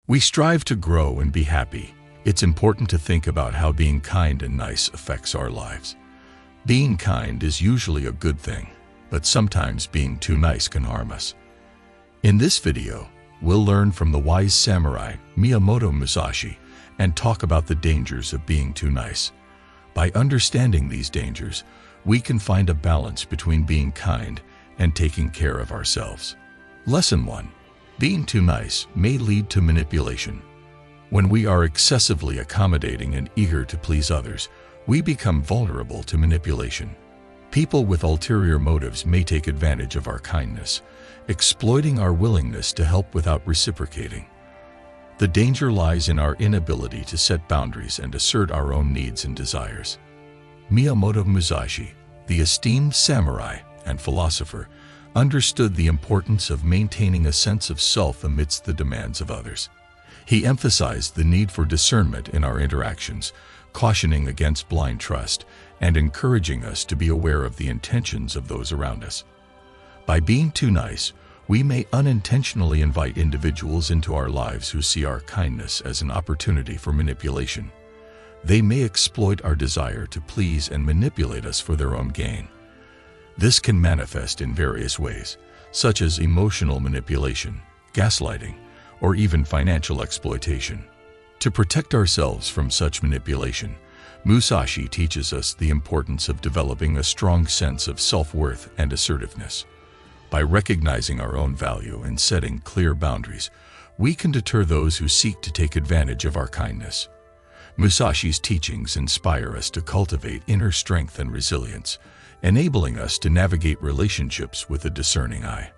We strive to grow and be happy. It's important to think about how being kind and nice affects our lives. Being kind is usually a good thing, but sometimes being too nice can harm us. In this video, we'll learn from the wise samurai, Miyamoto Musashi, and talk about the dangers of being too nice. By understanding these dangers, we can find a balance between being kind and taking care of ourselves. Lesson 1. Being too nice may lead to manipulation. When we are excessively accommodating and eager to please others, we become vulnerable to manipulation. People with ulterior motives may take advantage of our kindness, exploiting our willingness to help without reciprocating. The danger lies in our inability to set boundaries and assert our own needs and desires. Miyamoto Musashi, the esteemed samurai and philosopher, understood the importance of maintaining a sense of self amidst the demands of others. He emphasized the need for discernment in our interactions, cautioning against blind trust and encouraging us to be aware of the intentions of those around us. By being too nice, we may unintentionally invite individuals into our lives who see our kindness as an opportunity for manipulation. They may exploit our desire to please and manipulate us for their own gain. This can manifest in various ways, such as emotional manipulation, gaslighting, or even financial exploitation. To protect ourselves from such manipulation, Musashi teaches us the importance of developing a strong sense of self-worth and assertiveness. By recognizing our own value and setting clear boundaries, we can deter those who seek to take advantage of our kindness. Musashi's teachings inspire us to cultivate inner strength and resilience, enabling us to navigate relationships with a discerning eye.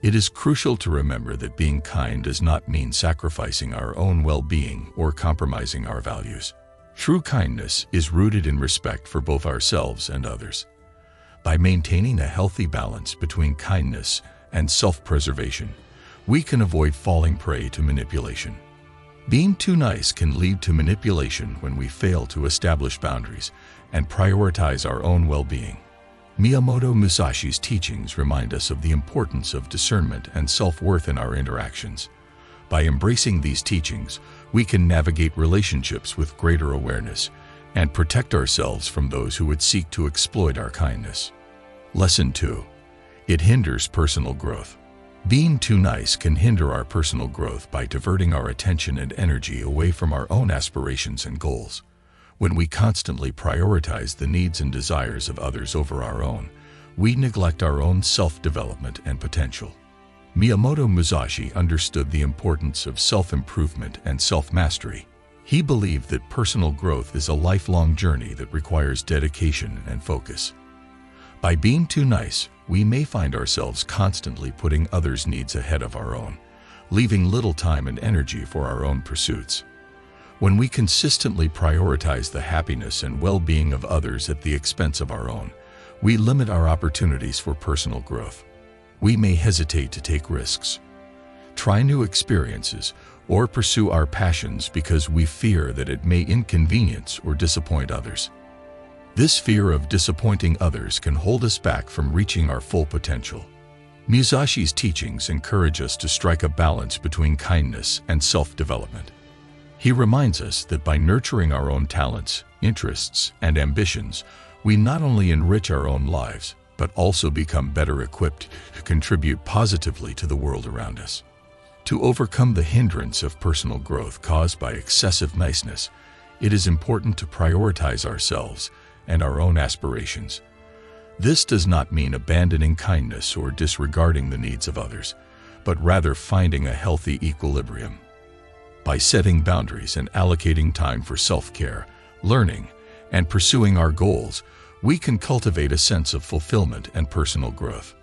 It is crucial to remember that being kind does not mean sacrificing our own well-being or compromising our values. True kindness is rooted in respect for both ourselves and others. By maintaining a healthy balance between kindness and self-preservation, we can avoid falling prey to manipulation. Being too nice can lead to manipulation when we fail to establish boundaries and prioritize our own well-being. Miyamoto Musashi's teachings remind us of the importance of discernment and self-worth in our interactions. By embracing these teachings, we can navigate relationships with greater awareness and protect ourselves from those who would seek to exploit our kindness. Lesson 2. It hinders personal growth. Being too nice can hinder our personal growth by diverting our attention and energy away from our own aspirations and goals. When we constantly prioritize the needs and desires of others over our own, we neglect our own self-development and potential. Miyamoto Musashi understood the importance of self-improvement and self-mastery. He believed that personal growth is a lifelong journey that requires dedication and focus. By being too nice, we may find ourselves constantly putting others' needs ahead of our own, leaving little time and energy for our own pursuits. When we consistently prioritize the happiness and well-being of others at the expense of our own, we limit our opportunities for personal growth. We may hesitate to take risks, try new experiences, or pursue our passions because we fear that it may inconvenience or disappoint others. This fear of disappointing others can hold us back from reaching our full potential. Musashi's teachings encourage us to strike a balance between kindness and self-development. He reminds us that by nurturing our own talents, interests, and ambitions, we not only enrich our own lives, but also become better equipped to contribute positively to the world around us. To overcome the hindrance of personal growth caused by excessive niceness, it is important to prioritize ourselves and our own aspirations. This does not mean abandoning kindness or disregarding the needs of others, but rather finding a healthy equilibrium. By setting boundaries and allocating time for self-care, learning, and pursuing our goals, we can cultivate a sense of fulfillment and personal growth.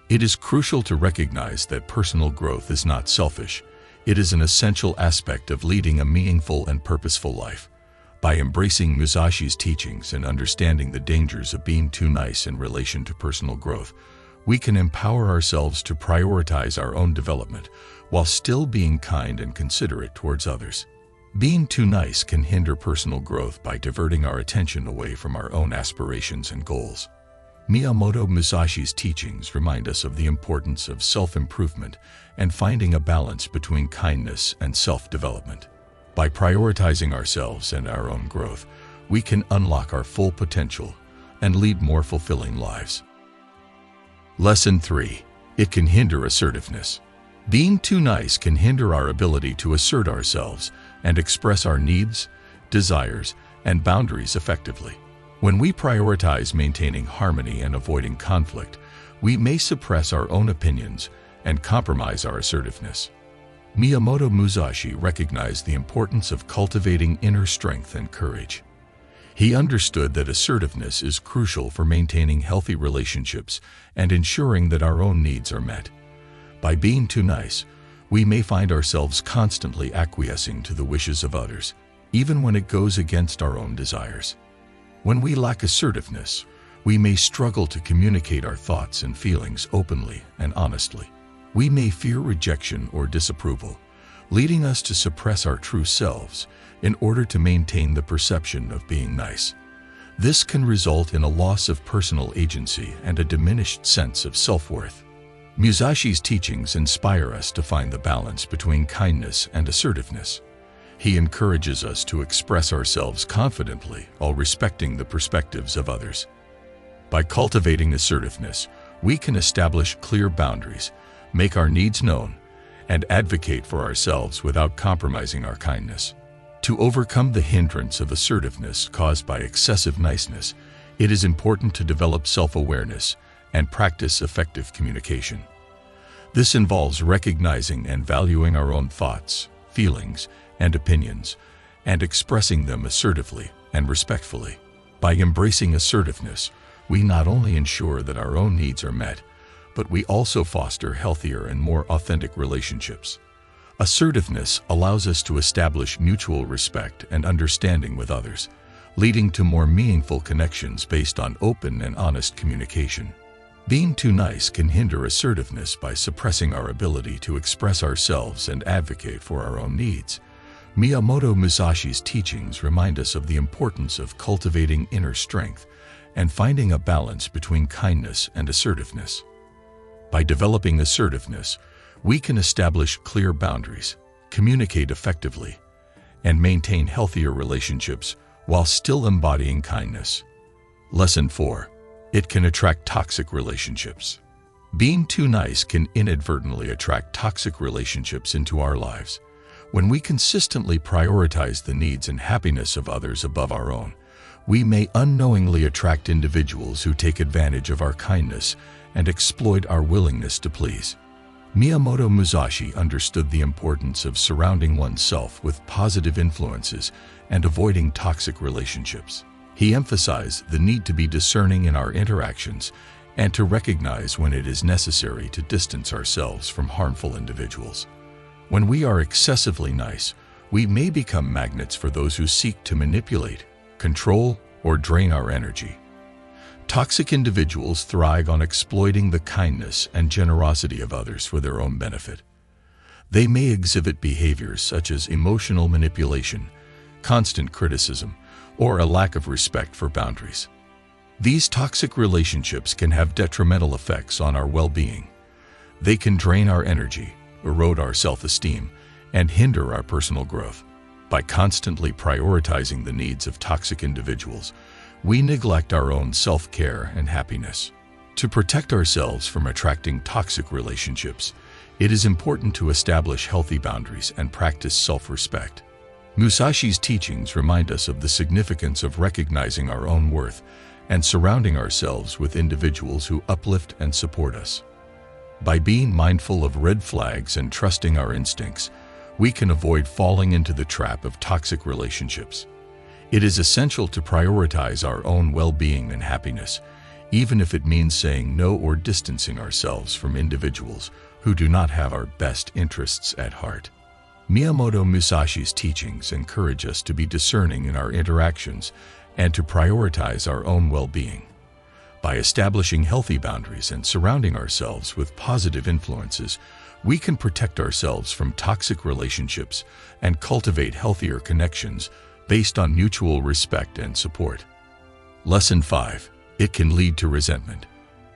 It is crucial to recognize that personal growth is not selfish. It is an essential aspect of leading a meaningful and purposeful life. By embracing Musashi's teachings and understanding the dangers of being too nice in relation to personal growth, we can empower ourselves to prioritize our own development while still being kind and considerate towards others. Being too nice can hinder personal growth by diverting our attention away from our own aspirations and goals. Miyamoto Musashi's teachings remind us of the importance of self-improvement and finding a balance between kindness and self-development. By prioritizing ourselves and our own growth, we can unlock our full potential and lead more fulfilling lives. Lesson 3. It can hinder assertiveness. Being too nice can hinder our ability to assert ourselves and express our needs, desires, and boundaries effectively. When we prioritize maintaining harmony and avoiding conflict, we may suppress our own opinions and compromise our assertiveness. Miyamoto Musashi recognized the importance of cultivating inner strength and courage. He understood that assertiveness is crucial for maintaining healthy relationships and ensuring that our own needs are met. By being too nice, we may find ourselves constantly acquiescing to the wishes of others, even when it goes against our own desires. When we lack assertiveness, we may struggle to communicate our thoughts and feelings openly and honestly. We may fear rejection or disapproval, leading us to suppress our true selves in order to maintain the perception of being nice. This can result in a loss of personal agency and a diminished sense of self-worth. Musashi's teachings inspire us to find the balance between kindness and assertiveness. He encourages us to express ourselves confidently while respecting the perspectives of others. By cultivating assertiveness, we can establish clear boundaries, make our needs known, and advocate for ourselves without compromising our kindness. To overcome the hindrance of assertiveness caused by excessive niceness, it is important to develop self-awareness and practice effective communication. This involves recognizing and valuing our own thoughts, feelings, and opinions, and expressing them assertively and respectfully. By embracing assertiveness, we not only ensure that our own needs are met, but we also foster healthier and more authentic relationships. Assertiveness allows us to establish mutual respect and understanding with others, leading to more meaningful connections based on open and honest communication. Being too nice can hinder assertiveness by suppressing our ability to express ourselves and advocate for our own needs. Miyamoto Musashi's teachings remind us of the importance of cultivating inner strength and finding a balance between kindness and assertiveness. By developing assertiveness, we can establish clear boundaries, communicate effectively, and maintain healthier relationships while still embodying kindness. Lesson 4. It can attract toxic relationships. Being too nice can inadvertently attract toxic relationships into our lives. When we consistently prioritize the needs and happiness of others above our own, we may unknowingly attract individuals who take advantage of our kindness and exploit our willingness to please. Miyamoto Musashi understood the importance of surrounding oneself with positive influences and avoiding toxic relationships. He emphasized the need to be discerning in our interactions and to recognize when it is necessary to distance ourselves from harmful individuals. When we are excessively nice, we may become magnets for those who seek to manipulate, control, or drain our energy. Toxic individuals thrive on exploiting the kindness and generosity of others for their own benefit. They may exhibit behaviors such as emotional manipulation, constant criticism, or a lack of respect for boundaries. These toxic relationships can have detrimental effects on our well-being. They can drain our energy, erode our self-esteem, and hinder our personal growth. By constantly prioritizing the needs of toxic individuals, we neglect our own self-care and happiness. To protect ourselves from attracting toxic relationships, it is important to establish healthy boundaries and practice self-respect. Musashi's teachings remind us of the significance of recognizing our own worth and surrounding ourselves with individuals who uplift and support us. By being mindful of red flags and trusting our instincts, we can avoid falling into the trap of toxic relationships. It is essential to prioritize our own well-being and happiness, even if it means saying no or distancing ourselves from individuals who do not have our best interests at heart. Miyamoto Musashi's teachings encourage us to be discerning in our interactions and to prioritize our own well-being. By establishing healthy boundaries and surrounding ourselves with positive influences, we can protect ourselves from toxic relationships and cultivate healthier connections based on mutual respect and support. Lesson 5. It can lead to resentment.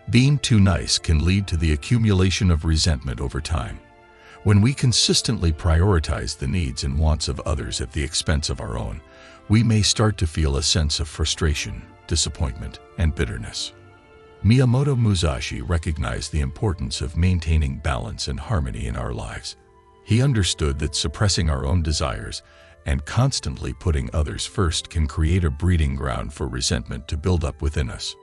Being too nice can lead to the accumulation of resentment over time. When we consistently prioritize the needs and wants of others at the expense of our own, we may start to feel a sense of frustration, disappointment, and bitterness. Miyamoto Musashi recognized the importance of maintaining balance and harmony in our lives. He understood that suppressing our own desires and constantly putting others first can create a breeding ground for resentment to build up within us.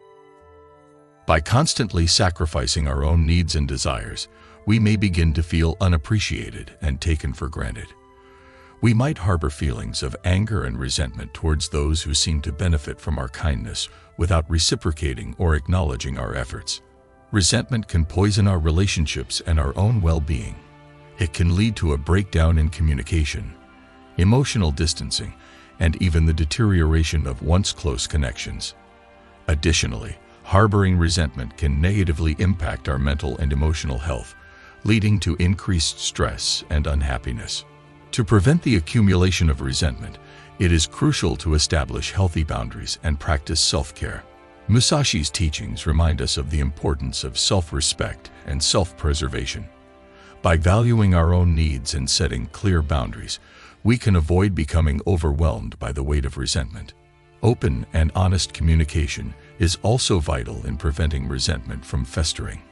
By constantly sacrificing our own needs and desires, we may begin to feel unappreciated and taken for granted. We might harbor feelings of anger and resentment towards those who seem to benefit from our kindness without reciprocating or acknowledging our efforts. Resentment can poison our relationships and our own well-being. It can lead to a breakdown in communication, emotional distancing, and even the deterioration of once close connections. Additionally, harboring resentment can negatively impact our mental and emotional health, leading to increased stress and unhappiness. To prevent the accumulation of resentment, it is crucial to establish healthy boundaries and practice self-care. Musashi's teachings remind us of the importance of self-respect and self-preservation. By valuing our own needs and setting clear boundaries, we can avoid becoming overwhelmed by the weight of resentment. Open and honest communication is also vital in preventing resentment from festering.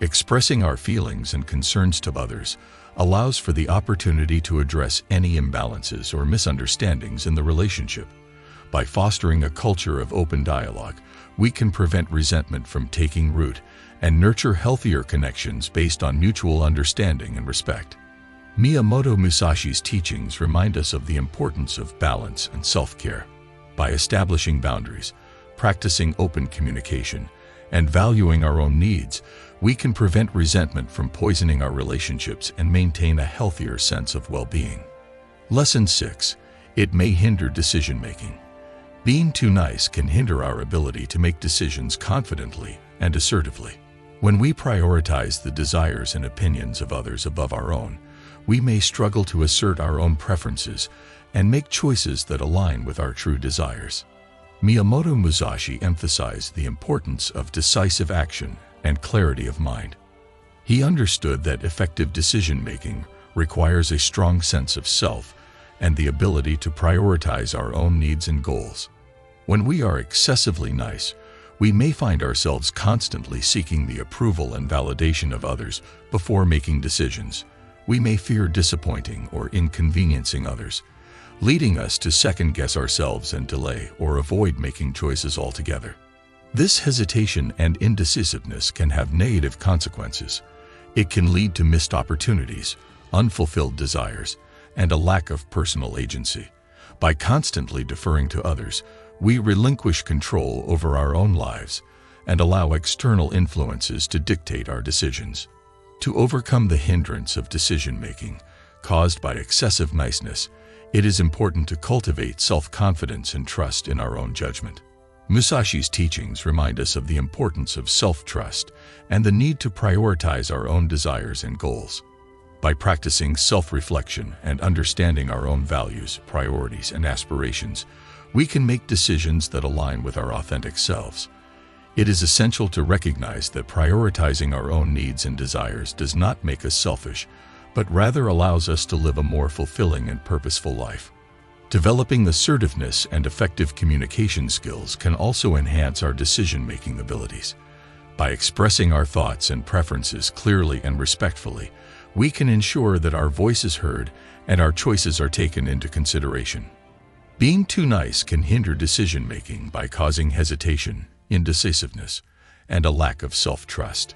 Expressing our feelings and concerns to others allows for the opportunity to address any imbalances or misunderstandings in the relationship. By fostering a culture of open dialogue, we can prevent resentment from taking root and nurture healthier connections based on mutual understanding and respect. Miyamoto Musashi's teachings remind us of the importance of balance and self-care. By establishing boundaries, practicing open communication, and valuing our own needs, we can prevent resentment from poisoning our relationships and maintain a healthier sense of well-being. Lesson 6. It may hinder decision-making. Being too nice can hinder our ability to make decisions confidently and assertively. When we prioritize the desires and opinions of others above our own, we may struggle to assert our own preferences and make choices that align with our true desires. Miyamoto Musashi emphasized the importance of decisive action and clarity of mind. He understood that effective decision-making requires a strong sense of self and the ability to prioritize our own needs and goals. When we are excessively nice, we may find ourselves constantly seeking the approval and validation of others before making decisions. We may fear disappointing or inconveniencing others, leading us to second-guess ourselves and delay or avoid making choices altogether. This hesitation and indecisiveness can have negative consequences. It can lead to missed opportunities, unfulfilled desires, and a lack of personal agency. By constantly deferring to others, we relinquish control over our own lives and allow external influences to dictate our decisions. To overcome the hindrance of decision-making caused by excessive niceness, it is important to cultivate self-confidence and trust in our own judgment. Musashi's teachings remind us of the importance of self-trust and the need to prioritize our own desires and goals. By practicing self-reflection and understanding our own values, priorities, and aspirations, we can make decisions that align with our authentic selves. It is essential to recognize that prioritizing our own needs and desires does not make us selfish, but rather allows us to live a more fulfilling and purposeful life. Developing assertiveness and effective communication skills can also enhance our decision-making abilities. By expressing our thoughts and preferences clearly and respectfully, we can ensure that our voice is heard and our choices are taken into consideration. Being too nice can hinder decision-making by causing hesitation, indecisiveness, and a lack of self-trust.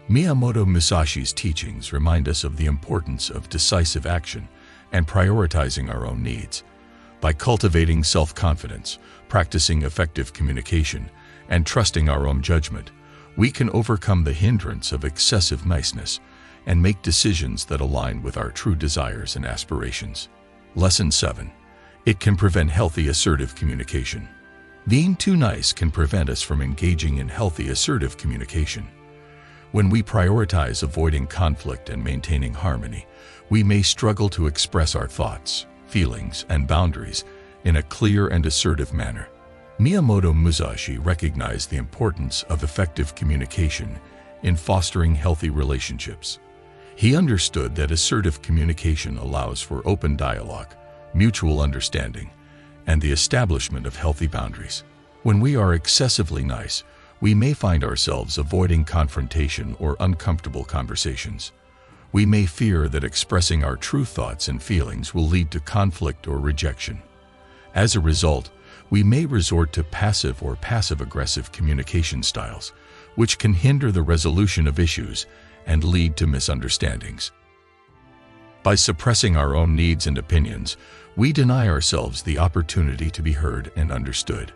Miyamoto Musashi's teachings remind us of the importance of decisive action and prioritizing our own needs. By cultivating self-confidence, practicing effective communication, and trusting our own judgment, we can overcome the hindrance of excessive niceness and make decisions that align with our true desires and aspirations. Lesson 7. It can prevent healthy assertive communication. Being too nice can prevent us from engaging in healthy assertive communication. When we prioritize avoiding conflict and maintaining harmony, we may struggle to express our thoughts, feelings, and boundaries in a clear and assertive manner. Miyamoto Musashi recognized the importance of effective communication in fostering healthy relationships. He understood that assertive communication allows for open dialogue, mutual understanding, and the establishment of healthy boundaries. When we are excessively nice, we may find ourselves avoiding confrontation or uncomfortable conversations. We may fear that expressing our true thoughts and feelings will lead to conflict or rejection. As a result, we may resort to passive or passive-aggressive communication styles, which can hinder the resolution of issues and lead to misunderstandings. By suppressing our own needs and opinions, we deny ourselves the opportunity to be heard and understood.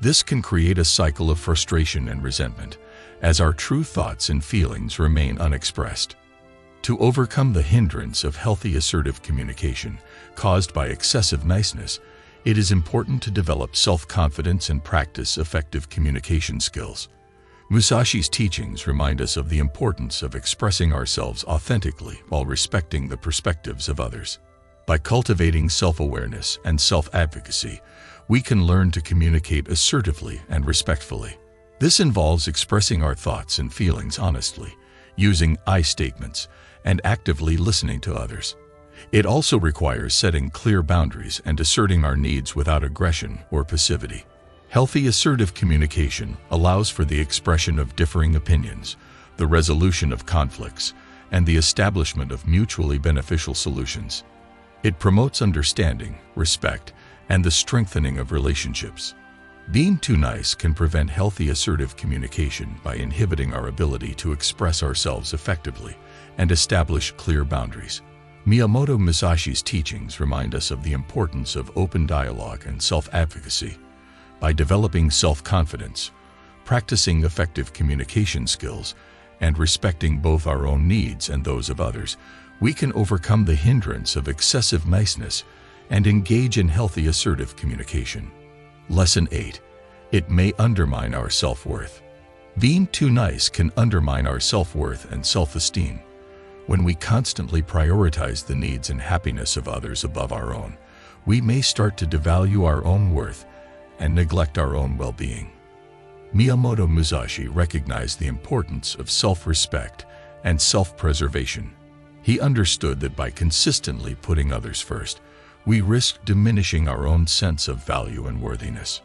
This can create a cycle of frustration and resentment, as our true thoughts and feelings remain unexpressed. To overcome the hindrance of healthy assertive communication caused by excessive niceness, it is important to develop self-confidence and practice effective communication skills. Musashi's teachings remind us of the importance of expressing ourselves authentically while respecting the perspectives of others. By cultivating self-awareness and self-advocacy, we can learn to communicate assertively and respectfully. This involves expressing our thoughts and feelings honestly, using I statements, and actively listening to others. It also requires setting clear boundaries and asserting our needs without aggression or passivity. Healthy assertive communication allows for the expression of differing opinions, the resolution of conflicts, and the establishment of mutually beneficial solutions. It promotes understanding, respect, and the strengthening of relationships. Being too nice can prevent healthy assertive communication by inhibiting our ability to express ourselves effectively and establish clear boundaries. Miyamoto Musashi's teachings remind us of the importance of open dialogue and self-advocacy. By developing self-confidence, practicing effective communication skills, and respecting both our own needs and those of others, we can overcome the hindrance of excessive niceness and engage in healthy assertive communication. Lesson 8. It may undermine our self-worth. Being too nice can undermine our self-worth and self-esteem. When we constantly prioritize the needs and happiness of others above our own, we may start to devalue our own worth and neglect our own well-being. Miyamoto Musashi recognized the importance of self-respect and self-preservation. He understood that by consistently putting others first, we risk diminishing our own sense of value and worthiness.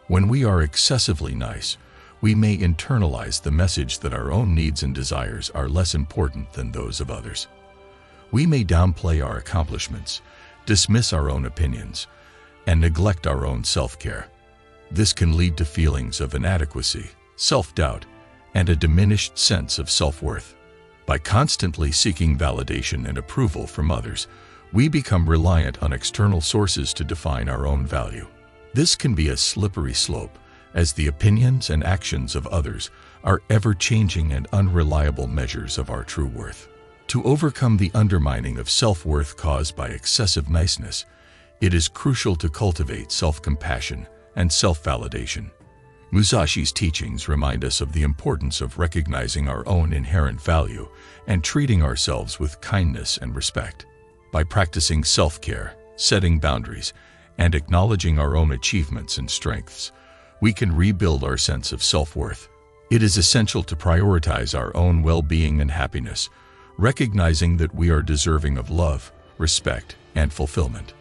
When we are excessively nice, we may internalize the message that our own needs and desires are less important than those of others. We may downplay our accomplishments, dismiss our own opinions, and neglect our own self-care. This can lead to feelings of inadequacy, self-doubt, and a diminished sense of self-worth. By constantly seeking validation and approval from others, we become reliant on external sources to define our own value. This can be a slippery slope, as the opinions and actions of others are ever-changing and unreliable measures of our true worth. To overcome the undermining of self-worth caused by excessive niceness, it is crucial to cultivate self-compassion and self-validation. Musashi's teachings remind us of the importance of recognizing our own inherent value and treating ourselves with kindness and respect. By practicing self-care, setting boundaries, and acknowledging our own achievements and strengths, we can rebuild our sense of self-worth. It is essential to prioritize our own well-being and happiness, recognizing that we are deserving of love, respect, and fulfillment.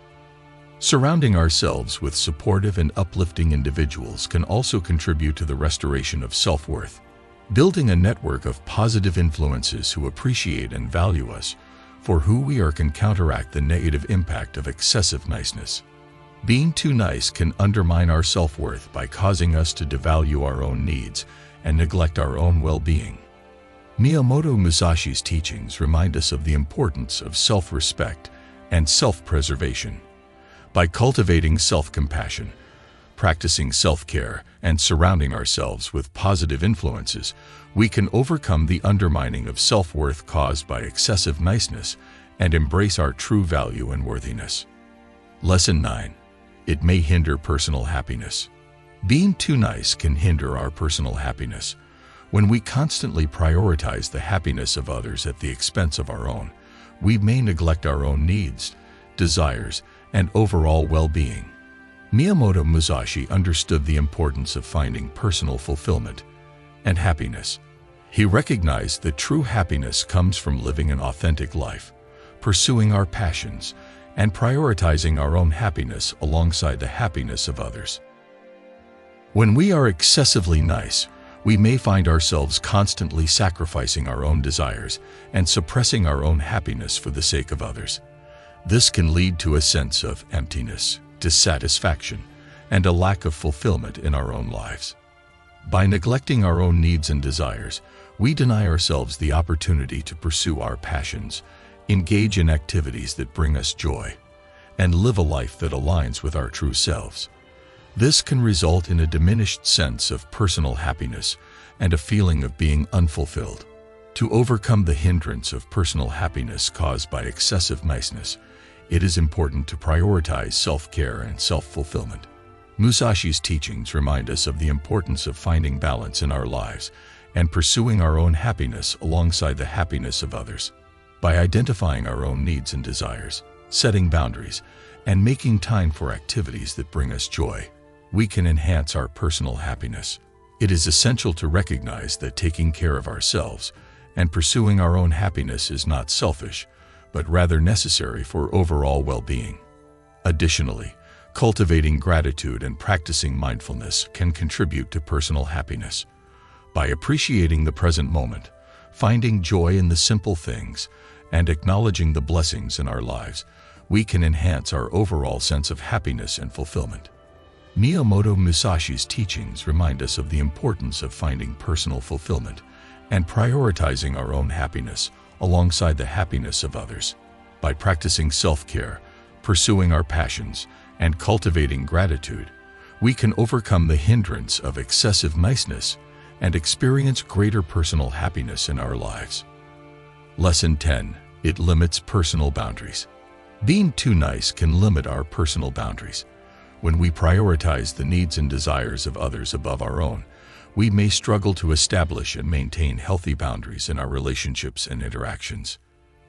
Surrounding ourselves with supportive and uplifting individuals can also contribute to the restoration of self-worth. Building a network of positive influences who appreciate and value us for who we are can counteract the negative impact of excessive niceness. Being too nice can undermine our self-worth by causing us to devalue our own needs and neglect our own well-being. Miyamoto Musashi's teachings remind us of the importance of self-respect and self-preservation. By cultivating self-compassion, practicing self-care, and surrounding ourselves with positive influences, we can overcome the undermining of self-worth caused by excessive niceness and embrace our true value and worthiness. Lesson 9. It may hinder personal happiness. Being too nice can hinder our personal happiness. When we constantly prioritize the happiness of others at the expense of our own, we may neglect our own needs, desires, and overall well-being. Miyamoto Musashi understood the importance of finding personal fulfillment and happiness. He recognized that true happiness comes from living an authentic life, pursuing our passions, and prioritizing our own happiness alongside the happiness of others. When we are excessively nice, we may find ourselves constantly sacrificing our own desires and suppressing our own happiness for the sake of others. This can lead to a sense of emptiness, dissatisfaction, and a lack of fulfillment in our own lives. By neglecting our own needs and desires, we deny ourselves the opportunity to pursue our passions, engage in activities that bring us joy, and live a life that aligns with our true selves. This can result in a diminished sense of personal happiness and a feeling of being unfulfilled. To overcome the hindrance of personal happiness caused by excessive niceness, it is important to prioritize self-care and self-fulfillment. Musashi's teachings remind us of the importance of finding balance in our lives and pursuing our own happiness alongside the happiness of others. By identifying our own needs and desires, setting boundaries, and making time for activities that bring us joy, we can enhance our personal happiness. It is essential to recognize that taking care of ourselves and pursuing our own happiness is not selfish, but rather necessary for overall well-being. Additionally, cultivating gratitude and practicing mindfulness can contribute to personal happiness. By appreciating the present moment, finding joy in the simple things, and acknowledging the blessings in our lives, we can enhance our overall sense of happiness and fulfillment. Miyamoto Musashi's teachings remind us of the importance of finding personal fulfillment and prioritizing our own happiness alongside the happiness of others. By practicing self-care, pursuing our passions, and cultivating gratitude, we can overcome the hindrance of excessive niceness and experience greater personal happiness in our lives. Lesson 10. It limits personal boundaries. Being too nice can limit our personal boundaries. When we prioritize the needs and desires of others above our own, we may struggle to establish and maintain healthy boundaries in our relationships and interactions.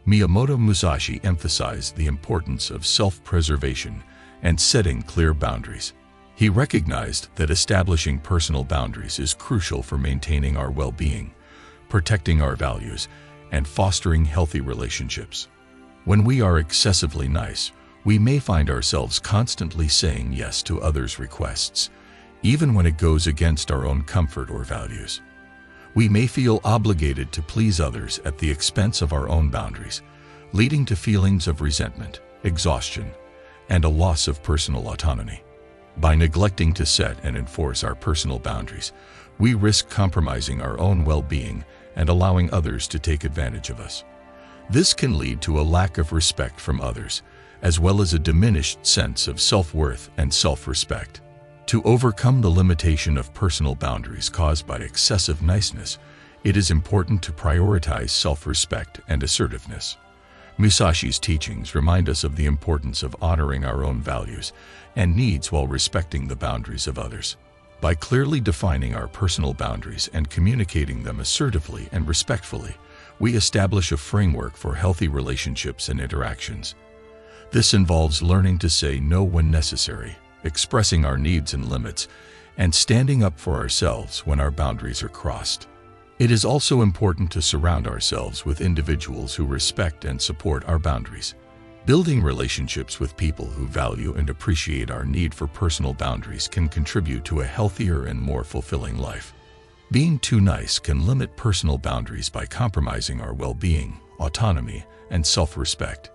Miyamoto Musashi emphasized the importance of self-preservation and setting clear boundaries. He recognized that establishing personal boundaries is crucial for maintaining our well-being, protecting our values, and fostering healthy relationships. When we are excessively nice, we may find ourselves constantly saying yes to others' requests, even when it goes against our own comfort or values. We may feel obligated to please others at the expense of our own boundaries, leading to feelings of resentment, exhaustion, and a loss of personal autonomy. By neglecting to set and enforce our personal boundaries, we risk compromising our own well-being and allowing others to take advantage of us. This can lead to a lack of respect from others, as well as a diminished sense of self-worth and self-respect. To overcome the limitation of personal boundaries caused by excessive niceness, it is important to prioritize self-respect and assertiveness. Musashi's teachings remind us of the importance of honoring our own values and needs while respecting the boundaries of others. By clearly defining our personal boundaries and communicating them assertively and respectfully, we establish a framework for healthy relationships and interactions. This involves learning to say no when necessary, expressing our needs and limits, and standing up for ourselves when our boundaries are crossed. It is also important to surround ourselves with individuals who respect and support our boundaries. Building relationships with people who value and appreciate our need for personal boundaries can contribute to a healthier and more fulfilling life. Being too nice can limit personal boundaries by compromising our well-being, autonomy, and self-respect.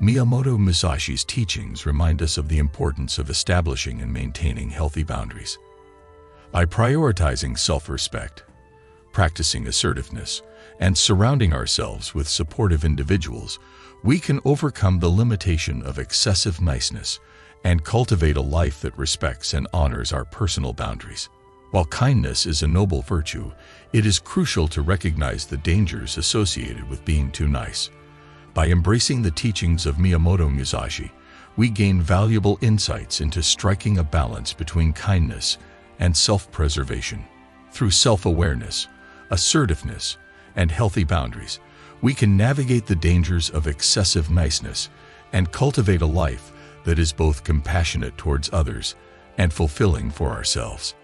Miyamoto Musashi's teachings remind us of the importance of establishing and maintaining healthy boundaries. By prioritizing self-respect, practicing assertiveness, and surrounding ourselves with supportive individuals, we can overcome the limitation of excessive niceness and cultivate a life that respects and honors our personal boundaries. While kindness is a noble virtue, it is crucial to recognize the dangers associated with being too nice. By embracing the teachings of Miyamoto Musashi, we gain valuable insights into striking a balance between kindness and self-preservation. Through self-awareness, assertiveness, and healthy boundaries, we can navigate the dangers of excessive niceness and cultivate a life that is both compassionate towards others and fulfilling for ourselves.